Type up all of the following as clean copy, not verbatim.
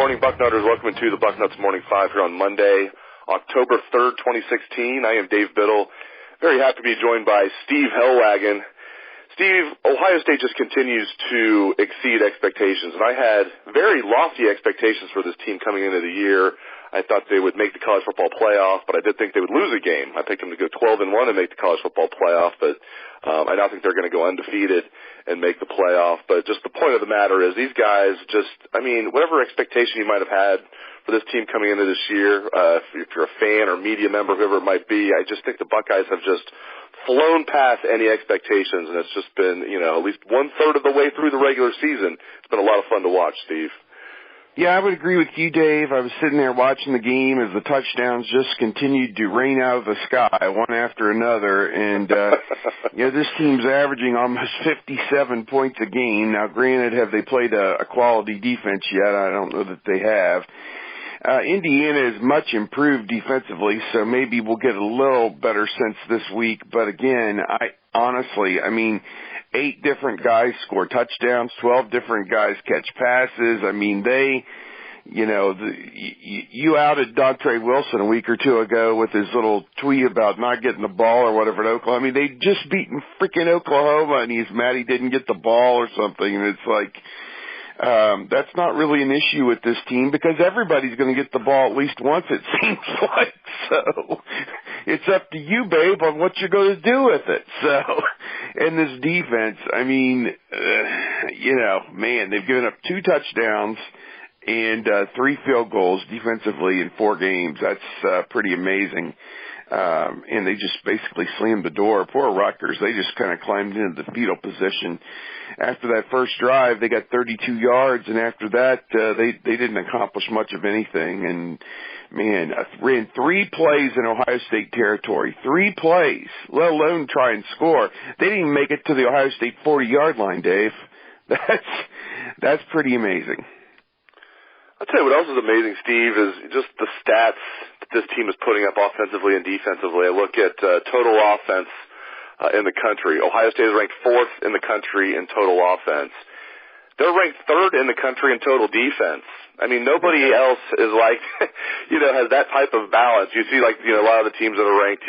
morning, Bucknutters. Welcome to the Bucknuts Morning 5 here on Monday, October 3rd, 2016. I am Dave Biddle. Very happy to be joined by Steve Helwagen. Steve, Ohio State just continues to exceed expectations, and I had very lofty expectations for this team coming into the year. I thought they would make the college football playoff, but I did think they would lose a game. I picked them to go 12-1 and make the college football playoff, but I now think they're going to go undefeated and make the playoff. But just the point of the matter is these guys just, whatever expectation you might have had for this team coming into this year, if you're a fan or media member, whoever it might be, I just think the Buckeyes have just flown past any expectations, and it's just been, at least one-third of the way through the regular season. It's been a lot of fun to watch, Steve. Yeah, I would agree with you, Dave. I was sitting there watching the game as the touchdowns just continued to rain out of the sky, one after another. And, this team's averaging almost 57 points a game. Now, granted, have they played a quality defense yet? I don't know that they have. Indiana is much improved defensively, so maybe we'll get a little better sense this week. But again, honestly, 8 different guys score touchdowns, 12 different guys catch passes. You outed Dontre Wilson a week or two ago with his little tweet about not getting the ball or whatever at Oklahoma. They just beaten freaking Oklahoma, and he's mad he didn't get the ball or something. And it's like, that's not really an issue with this team because everybody's going to get the ball at least once, it seems like. So it's up to you, babe, on what you're going to do with it. So, and this defense, they've given up 2 touchdowns and 3 field goals defensively in 4 games. That's pretty amazing. And they just basically slammed the door. Poor Rutgers. They just kind of climbed into the fetal position. After that first drive, they got 32 yards, and after that, they didn't accomplish much of anything. And, ran 3 plays in Ohio State territory. 3 plays, let alone try and score. They didn't even make it to the Ohio State 40-yard line, Dave. That's pretty amazing. I'll tell you what else is amazing, Steve, is just the stats that this team is putting up offensively and defensively. I look at total offense in the country. Ohio State is ranked 4th in the country in total offense. They're ranked 3rd in the country in total defense. Nobody else is has that type of balance. You see, a lot of the teams that are ranked,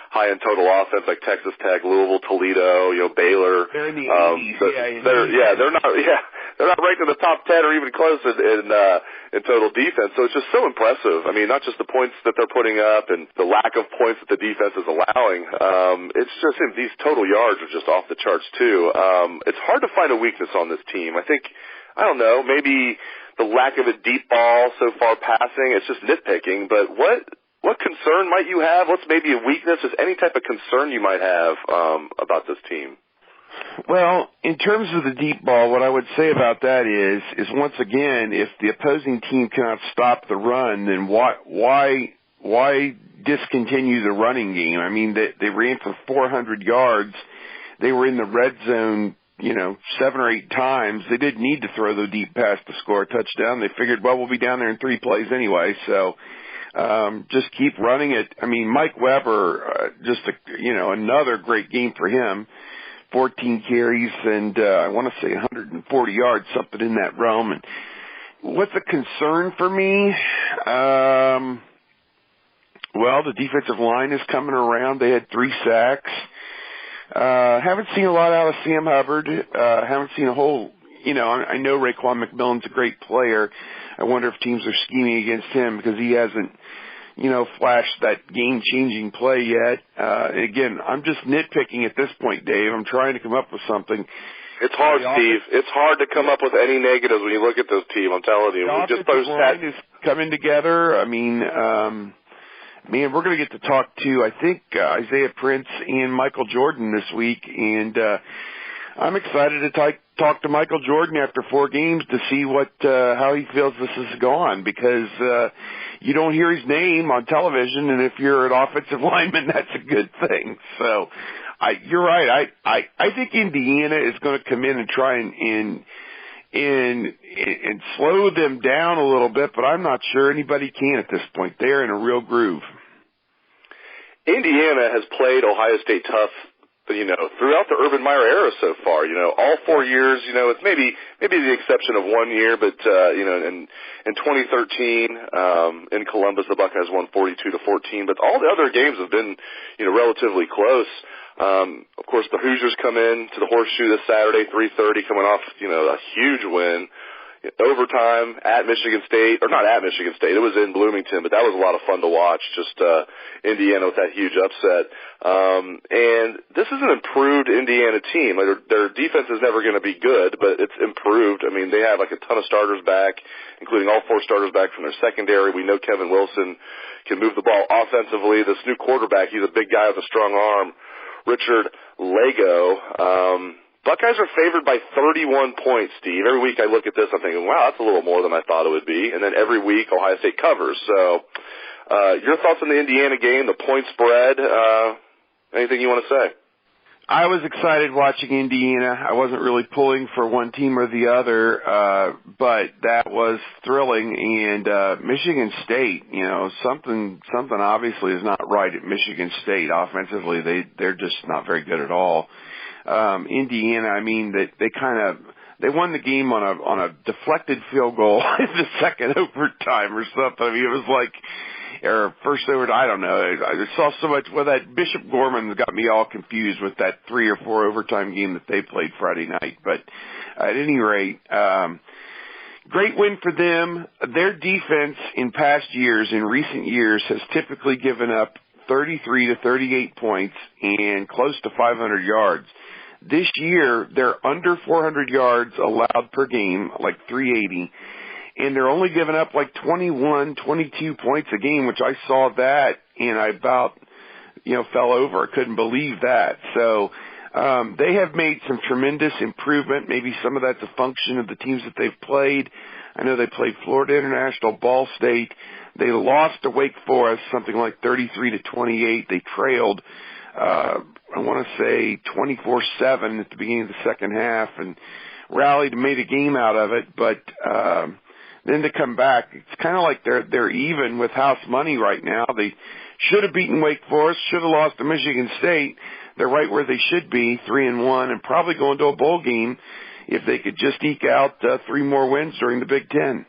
high in total offense, like Texas Tech, Louisville, Toledo, Baylor. They're in the 80s. They're not ranked in the top 10 or even close in total defense. So it's just so impressive. Not just the points that they're putting up and the lack of points that the defense is allowing. It's just these total yards are just off the charts too. It's hard to find a weakness on this team. Maybe the lack of a deep ball so far passing. It's just nitpicking. But what concern might you have? What's maybe a weakness? Is any type of concern you might have about this team? Well, in terms of the deep ball, what I would say about that is once again, if the opposing team cannot stop the run, then why discontinue the running game? They ran for 400 yards. They were in the red zone, 7 or 8 times. They didn't need to throw the deep pass to score a touchdown. They figured, we'll be down there in 3 plays anyway, so just keep running it. Mike Weber, another great game for him. 14 carries and I want to say 140 yards, something in that realm. And what's a concern for me? The defensive line is coming around. They had 3 sacks. Haven't seen a lot out of Sam Hubbard. Haven't seen a whole, I know Raekwon McMillan's a great player. I wonder if teams are scheming against him because he hasn't, flashed that game-changing play yet. Again, I'm just nitpicking at this point, Dave. I'm trying to come up with something. It's hard, Steve. It's hard to come up with any negatives when you look at this team. I'm telling you. The offensive line is coming together. We're going to get to talk to, I think, Isaiah Prince and Michael Jordan this week, and I'm excited to talk to Michael Jordan after 4 games to see how he feels this is going because you don't hear his name on television, and if you're an offensive lineman, that's a good thing. So you're right. I think Indiana is going to come in and try and slow them down a little bit, but I'm not sure anybody can at this point. They're in a real groove. Indiana has played Ohio State tough throughout the Urban Meyer era so far. All 4 years, it's maybe the exception of 1 year, but in 2013 in Columbus, the Buckeyes won 42-14. But all the other games have been, relatively close. Of course, the Hoosiers come in to the Horseshoe this Saturday, 3:30, coming off a huge win. Overtime at Michigan State, or not at Michigan State, it was in Bloomington, but that was a lot of fun to watch, just Indiana with that huge upset. And this is an improved Indiana team. Their defense is never going to be good, but it's improved. I mean, they have a ton of starters back, including all 4 starters back from their secondary. We know Kevin Wilson can move the ball offensively. This new quarterback, he's a big guy with a strong arm, Richard Lego. Buckeyes are favored by 31 points, Steve. Every week I look at this, I'm thinking, wow, that's a little more than I thought it would be. And then every week Ohio State covers. So your thoughts on the Indiana game, the point spread, anything you want to say? I was excited watching Indiana. I wasn't really pulling for one team or the other, but that was thrilling. And Michigan State, something obviously is not right at Michigan State. Offensively, they're just not very good at all. Indiana, I mean, they won the game on a deflected field goal in the second overtime or something. I mean, it was or first overtime, I don't know. I saw so much. Well, that Bishop Gorman got me all confused with that 3 or 4 overtime game that they played Friday night. But at any rate, great win for them. Their defense in recent years, has typically given up 33 to 38 points and close to 500 yards. This year, they're under 400 yards allowed per game, 380, and they're only giving up 21, 22 points a game, which I saw that, and I about, fell over. I couldn't believe that. So they have made some tremendous improvement. Maybe some of that's a function of the teams that they've played. I know they played Florida International, Ball State. They lost to Wake Forest, something like 33-28. They trailed, I want to say 24-7 at the beginning of the second half, and rallied and made a game out of it. But then to come back, it's kind of like they're even with house money right now. They should have beaten Wake Forest, should have lost to Michigan State. They're right where they should be, 3-1, and probably going to a bowl game if they could just eke out 3 more wins during the Big Ten.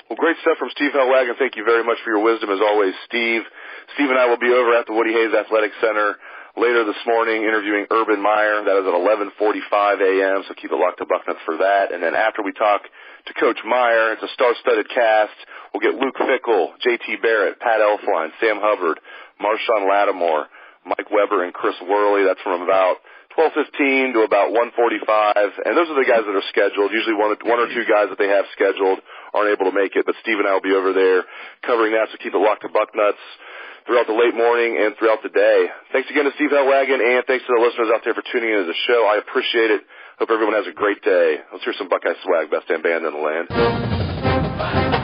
Well, great stuff from Steve Helwagen. Thank you very much for your wisdom, as always, Steve. Steve and I will be over at the Woody Hayes Athletic Center later this morning interviewing Urban Meyer. That is at 11:45 a.m., so keep it locked to Bucknuts for that. And then after we talk to Coach Meyer, it's a star-studded cast. We'll get Luke Fickell, J.T. Barrett, Pat Elflein, Sam Hubbard, Marshawn Lattimore, Mike Weber, and Chris Worley. That's from about 12:15 to about 1:45, and those are the guys that are scheduled. Usually one or two guys that they have scheduled aren't able to make it, but Steve and I will be over there covering that, so keep it locked to Bucknuts throughout the late morning and throughout the day. Thanks again to Steve Helwagen, and thanks to the listeners out there for tuning into the show. I appreciate it. Hope everyone has a great day. Let's hear some Buckeye swag, best damn band in the land.